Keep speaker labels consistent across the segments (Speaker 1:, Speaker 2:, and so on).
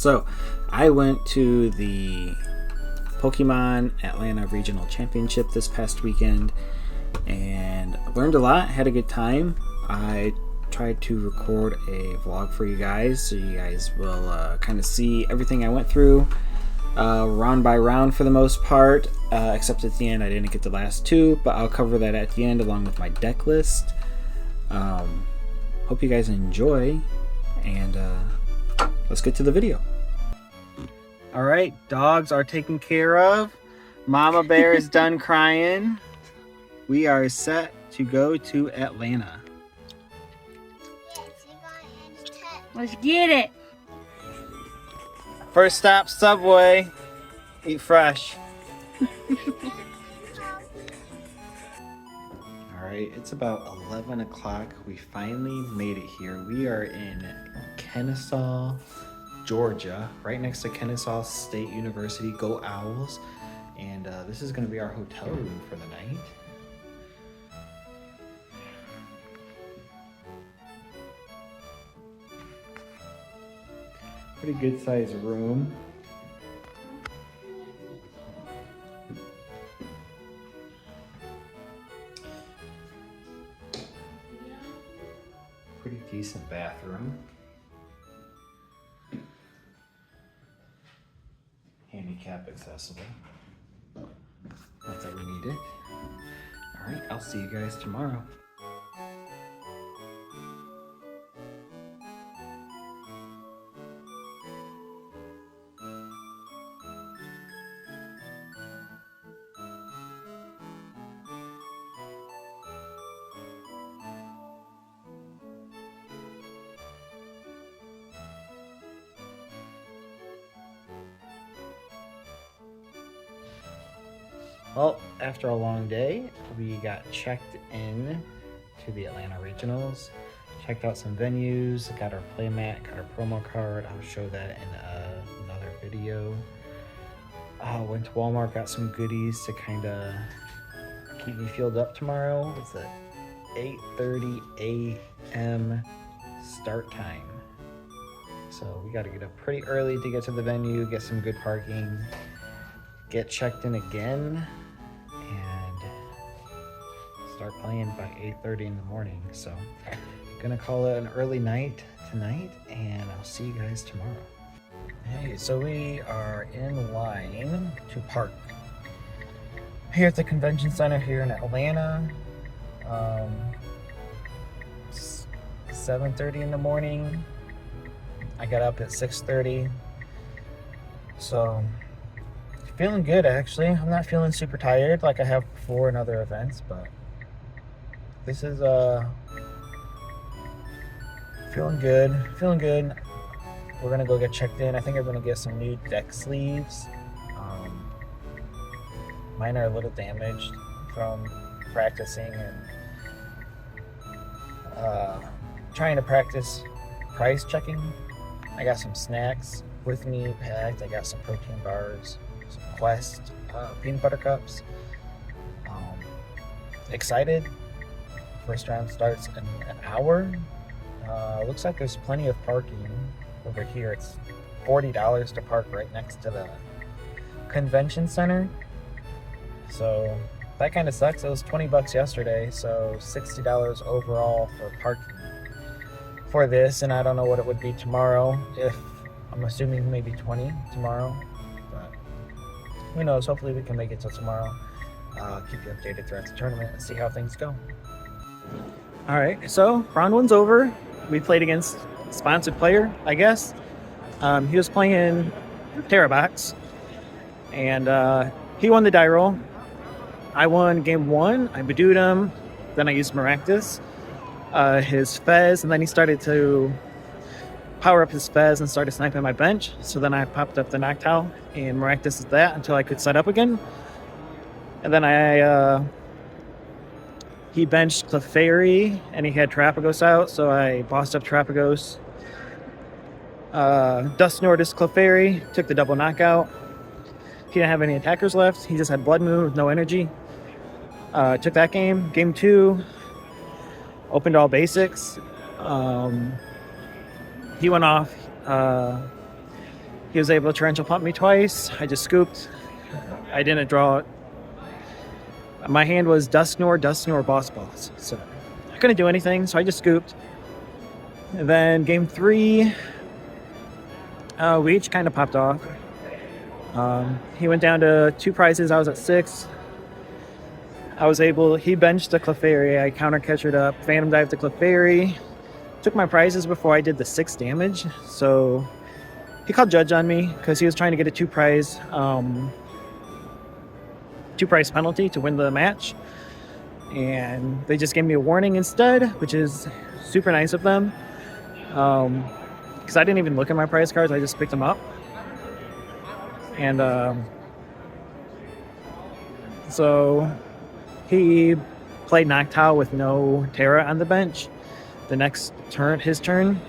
Speaker 1: So I went to the Pokemon Atlanta Regional Championship this past weekend and learned a lot, had a good time. I tried to record a vlog for you guys so you guys will kind of see everything I went through round by round for the most part, except at the end I didn't get the last two, but I'll cover that at the end along with my deck list. Hope you guys enjoy, and let's get to the video. Alright, dogs are taken care of. Mama Bear is done crying. We are set to go to Atlanta.
Speaker 2: Let's get it.
Speaker 1: First stop, Subway. Eat fresh. Alright, it's about 11 o'clock. We finally made it here. We are in Kennesaw, Georgia, right next to Kennesaw State University. Go Owls. And this is going to be our hotel room for the night. Pretty good sized room. Pretty decent bathroom. Handicap accessible. Not that we need it. Alright, I'll see you guys tomorrow. Well, after a long day, we got checked in to the Atlanta Regionals, checked out some venues, got our playmat, got our promo card. I'll show that in another video. Went to Walmart, got some goodies to kind of keep me fueled up tomorrow. It's at 8:30 a.m. start time. So we got to get up pretty early to get to the venue, get some good parking, get checked in again, and start playing by 8:30 in the morning. So gonna call it an early night tonight, and I'll see you guys tomorrow. Hey, so we are in line to park here at the convention center here in Atlanta. 7:30 in the morning. I got up at 6:30. So feeling good, actually. I'm not feeling super tired like I have before in other events, but this is feeling good. We're gonna go get checked in. I think I'm gonna get some new deck sleeves. Mine are a little damaged from practicing and trying to practice price checking. I got some snacks with me packed. I got some protein bars, some Quest peanut butter cups. Excited. First round starts in an hour. Looks like there's plenty of parking over here. It's $40 to park right next to the convention center. So that kind of sucks. It was $20 yesterday, so $60 overall for parking for this, and I don't know what it would be tomorrow. If I'm assuming maybe 20 tomorrow. Who knows? Hopefully we can make it till tomorrow. I'll keep you updated throughout the tournament and see how things go. All right, so round one's over. We played against a sponsored player, I guess. He was playing Terabox, and he won the die roll. I won game one. I Badooed him. Then I used Maractus, his Fez, and then he started to power up his Fez and started sniping my bench. So then I popped up the Noctowl and Maractus is that until I could set up again. And then he benched Clefairy and he had Terapagos out, so I bossed up Terapagos. Dust Nordis Clefairy, took the double knockout. He didn't have any attackers left. He just had Blood Moon with no energy. Took that game. Game two, opened all basics. He went off.
Speaker 3: He was able to torrential pump me twice. I just scooped. I didn't draw it. My hand was Dusknoir, Boss. So I couldn't do anything, so I just scooped. And then game 3, we each kind of popped off. He went down to 2 prizes. I was at 6. He benched the Clefairy. I counter catchered up, Phantom Dive the Clefairy. Took my prizes before I did the 6 damage. So he called Judge on me because he was trying to get a 2 prize penalty to win the match. And they just gave me a warning instead, which is super nice of them. Because I didn't even look at my prize cards. I just picked them up. And so he played Noctowl with no Terra on the bench. The next turn, his turn.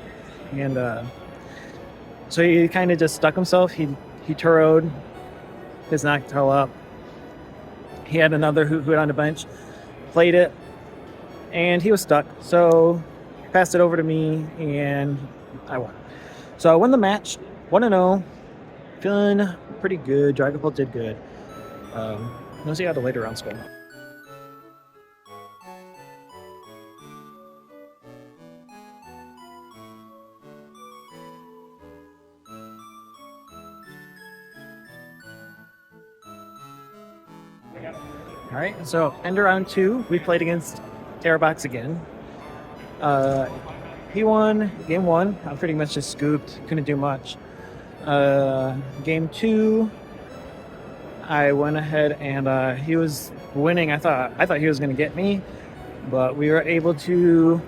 Speaker 3: And so he kind of just stuck himself. He Turrowed his Noctowl up. He had another Hoot on the bench, played it, and he was stuck. So passed it over to me, and I won. So I won the match, 1-0. Feeling pretty good. Dragapult did good. We'll see how the later rounds go. All right, so end of round 2, we played against Terrabox again. He won game 1. I pretty much just scooped, couldn't do much. Game 2, I went ahead and he was winning. I thought he was going to get me, but we were able to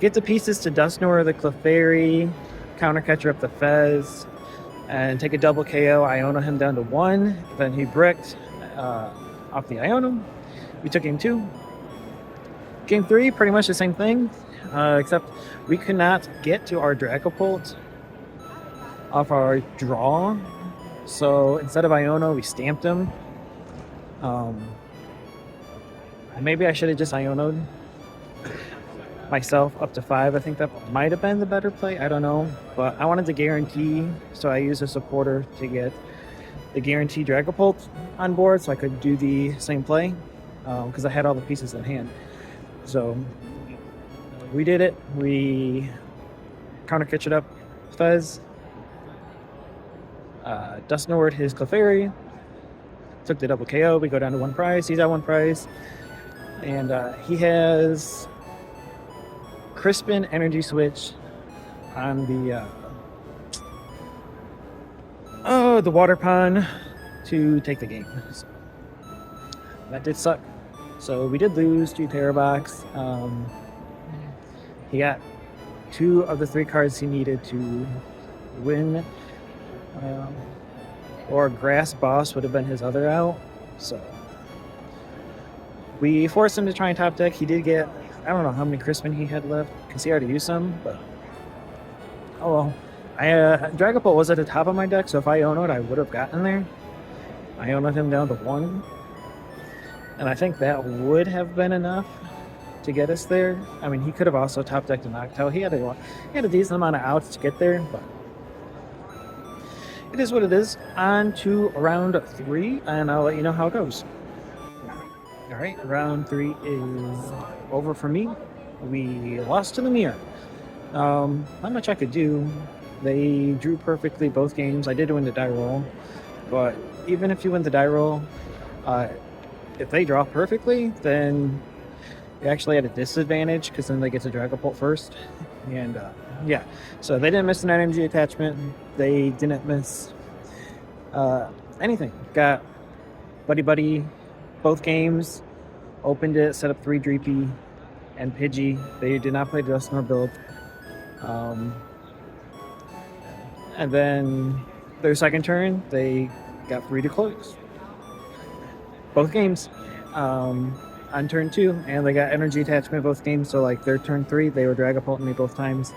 Speaker 3: get the pieces to Dusknoir the Clefairy, counter catcher up the Fez, and take a double KO. Iona him down to 1. Then he bricked off the Iona. We took game 2. Game 3, pretty much the same thing, except we could not get to our Dragapult off our draw. So instead of Iona, we stamped him. Maybe I should have just Iona'd myself up to 5. I think that might have been the better play. I don't know. But I wanted to guarantee, so I used a supporter to get the guarantee Dragapult on board so I could do the same play because I had all the pieces in hand. So we did it. We counter catched up Fez. Dusknoir his Clefairy. Took the double KO. We go down to 1 prize. He's at 1 prize. And he has Crispin Energy Switch on the water pond to take the game. So that did suck. So we did lose to Terrabox. He got 2 of the 3 cards he needed to win. Or Grass Boss would have been his other out. So we forced him to try and top deck. He did get, I don't know how many Crispin he had left because he already used some, but oh well. Dragapult was at the top of my deck, so if I Iona'd, I would have gotten there. I Iona'd him down to 1. And I think that would have been enough to get us there. I mean, he could have also top decked a Noctowl. He had a decent amount of outs to get there, but it is what it is. On to round 3, and I'll let you know how it goes. All right, round 3 is over for me. We lost to the Mirror. Not much I could do. They drew perfectly both games. I did win the die roll, but even if you win the die roll, if they draw perfectly, then they actually had a disadvantage because then they get to Dragapult first. And yeah, so they didn't miss an energy attachment. They didn't miss anything. Got Buddy both games, opened it, set up 3 Dreepy and Pidgey. They did not play Dusknoir build. And then their second turn, they got 3 to close. Both games. On turn 2, and they got energy attachment both games, so like their turn 3, they were Dragapulting me both times.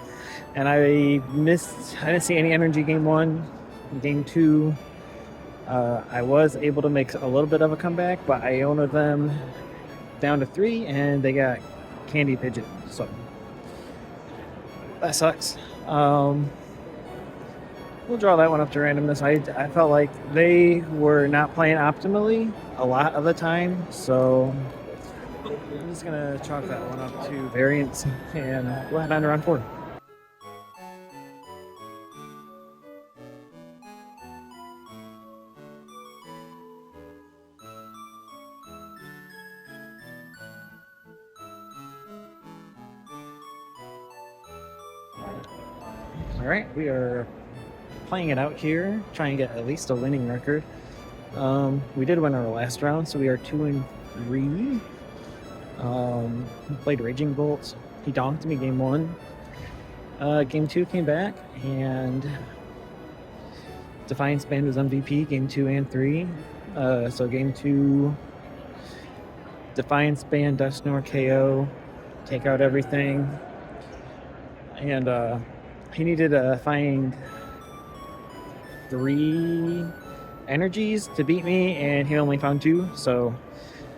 Speaker 3: And I didn't see any energy game 1. Game 2, I was able to make a little bit of a comeback, but I owned them down to 3, and they got Candy Pigeon, so that sucks. We'll draw that one up to randomness. I felt like they were not playing optimally a lot of the time, so I'm just gonna chalk that one up to variance and go ahead on to round 4. All right, we are playing it out here, trying to get at least a winning record. We did win our last round, so we are 2-3. We played Raging Bolt. He donked me game 1. Game 2 came back, and Defiance Band was MVP game 2 and 3. So game 2, Defiance Band, Dustnor, KO, take out everything. And he needed to find 3 energies to beat me, and he only found 2, so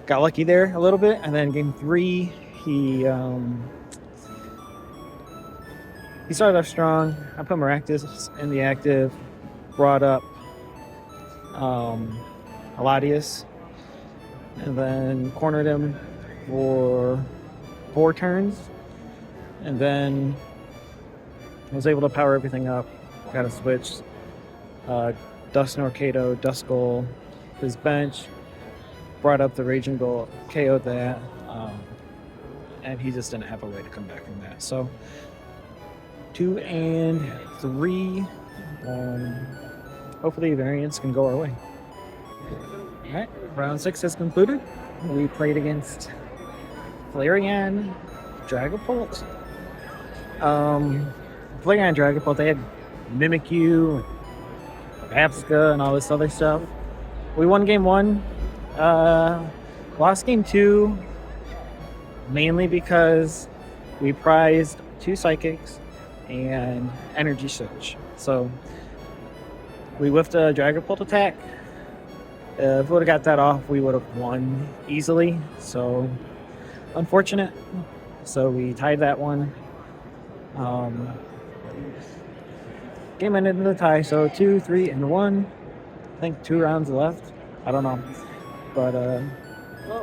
Speaker 3: got lucky there a little bit. And then game 3, he started off strong. I put Maractus in the active, brought up Aladius, and then cornered him for 4 turns, and then I was able to power everything up, got a switch, Dustnor, Kato, Duskull, his bench, brought up the Raging Bolt, KO'd that, and he just didn't have a way to come back from that. So 2 and 3, hopefully variance can go our way. All right, round 6 is concluded. We played against Flareon Dragapult. Flareon Dragapult, they had Mimikyu, Abska, and all this other stuff. We won game 1. Lost game 2 mainly because we prized 2 Psychics and Energy Surge. So we whiffed a Dragapult attack. If we would have got that off, we would have won easily. So unfortunate. So we tied that one. Game ended in a tie, so 2, 3, and 1. I think 2 rounds left. I don't know. But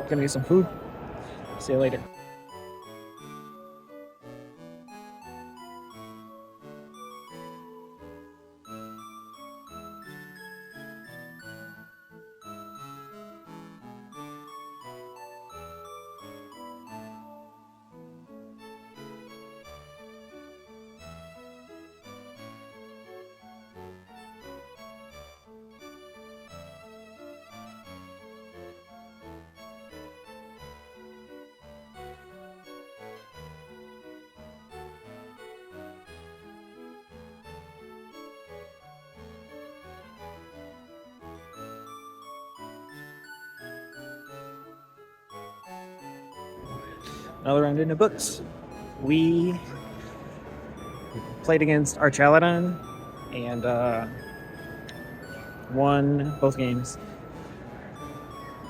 Speaker 3: gonna get some food. See you later. Another round in the books. We played against Archaladon and won both games.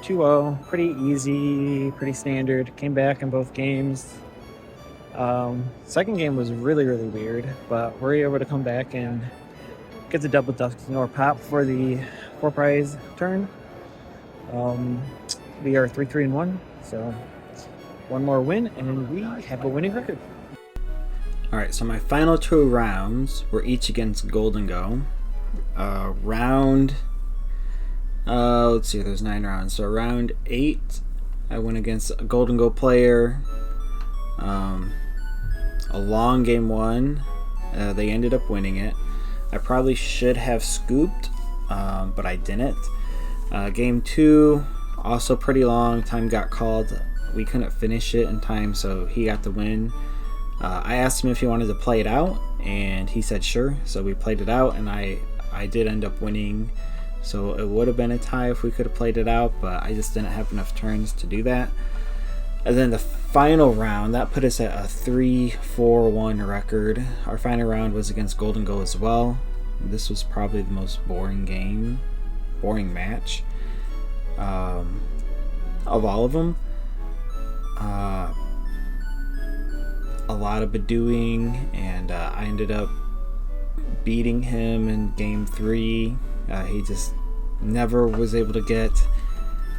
Speaker 3: 2-0, pretty easy, pretty standard. Came back in both games. Second game was really, really weird, but we're able to come back and get the double Dustnor pop for the 4 prize turn. We are 3-3-1, so 1 more win, and we have a winning record.
Speaker 4: Alright, so my final 2 rounds were each against Gholdengo. Let's see, there's 9 rounds. So round 8, I went against a Gholdengo player. A long game 1. They ended up winning it. I probably should have scooped, but I didn't. Game 2, also pretty long. Time got called. We couldn't finish it in time, so he got the win. I asked him if he wanted to play it out, and he said sure. So we played it out, and I did end up winning. So it would have been a tie if we could have played it out, but I just didn't have enough turns to do that. And then the final round, that put us at a 3-4-1 record. Our final round was against Gholdengo as well. This was probably the most boring match of all of them. a lot of Badooing, and I ended up beating him in game 3. He just never was able to get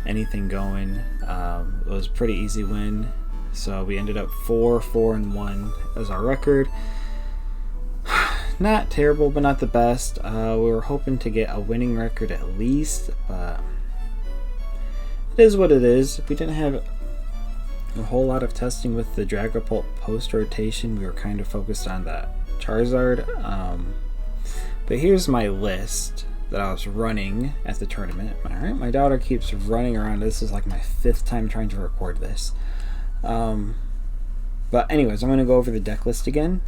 Speaker 4: anything going. It was a pretty easy win, so we ended up 4-4-1 as our record. Not terrible, but not the best. We were hoping to get a winning record at least, but it is what it is. We didn't have a whole lot of testing with the Dragapult post rotation. We were kind of focused on that Charizard. But here's my list that I was running at the tournament. Alright, my daughter keeps running around. This is like my 5th time trying to record this. But anyways, I'm going to go over the deck list again.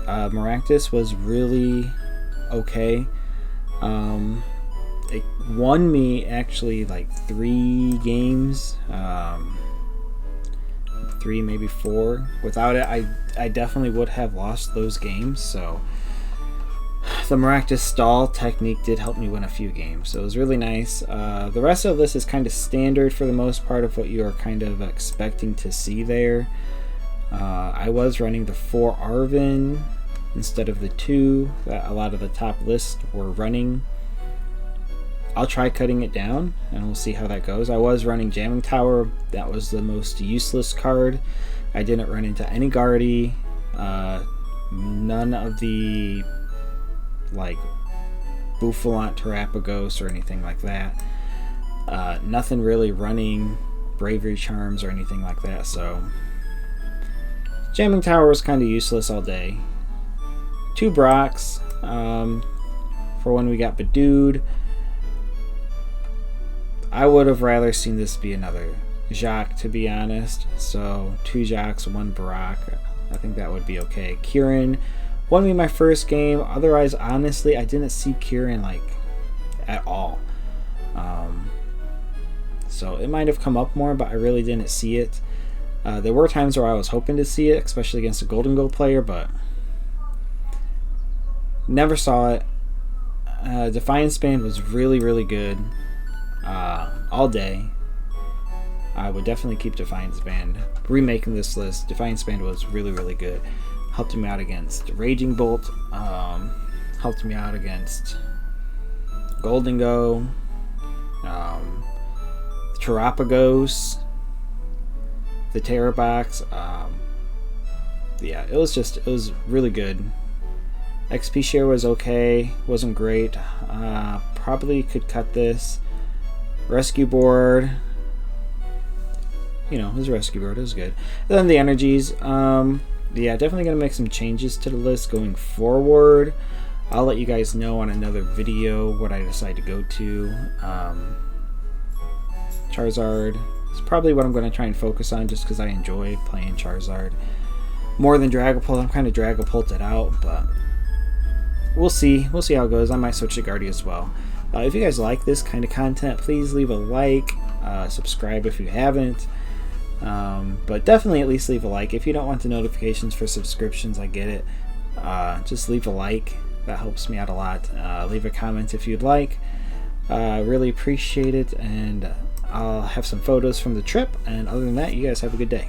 Speaker 4: Maractus was really okay. It won me actually like 3 games. 3, maybe 4. Without it, I definitely would have lost those games. So the Maractus stall technique did help me win a few games, so it was really nice. The rest of this is kind of standard for the most part of what you are kind of expecting to see there. I was running the 4 Arven instead of the 2 that a lot of the top lists were running. I'll try cutting it down and we'll see how that goes. I was running Jamming Tower. That was the most useless card. I didn't run into any Guardy, none of the like Bouffalant, Terapagos or anything like that. Nothing really running Bravery Charms or anything like that, so Jamming Tower was kind of useless all day. 2 Brocks for when we got Badooed. I would have rather seen this be another Jacques, to be honest. So 2 Jacques, 1 Brock. I think that would be okay. Kieran won me my first game. Otherwise, honestly, I didn't see Kieran like at all. So it might have come up more, but I really didn't see it. There were times where I was hoping to see it, especially against a Golden Gold player, but never saw it. Defiance Band was really, really good all day. I would definitely keep Defiance Band. Remaking this list, Defiance Band was really, really good. Helped me out against Raging Bolt. Helped me out against Golden Go. Terapagos. The Terra Box. Yeah, it was really good. XP share was okay. Wasn't great. Probably could cut this. Rescue board. You know, his rescue board is good. And then the energies. Yeah, definitely going to make some changes to the list going forward. I'll let you guys know on another video what I decide to go to. Charizard is probably what I'm going to try and focus on just because I enjoy playing Charizard more than Dragapult. I'm kind of Dragapulted out, but we'll see. We'll see how it goes. I might switch to Guardy as well. If you guys like this kind of content, please leave a like, subscribe if you haven't. But definitely at least leave a like. If you don't want the notifications for subscriptions, I get it. Just leave a like. That helps me out a lot. Leave a comment if you'd like. Really appreciate it, and I'll have some photos from the trip. And other than that, you guys have a good day.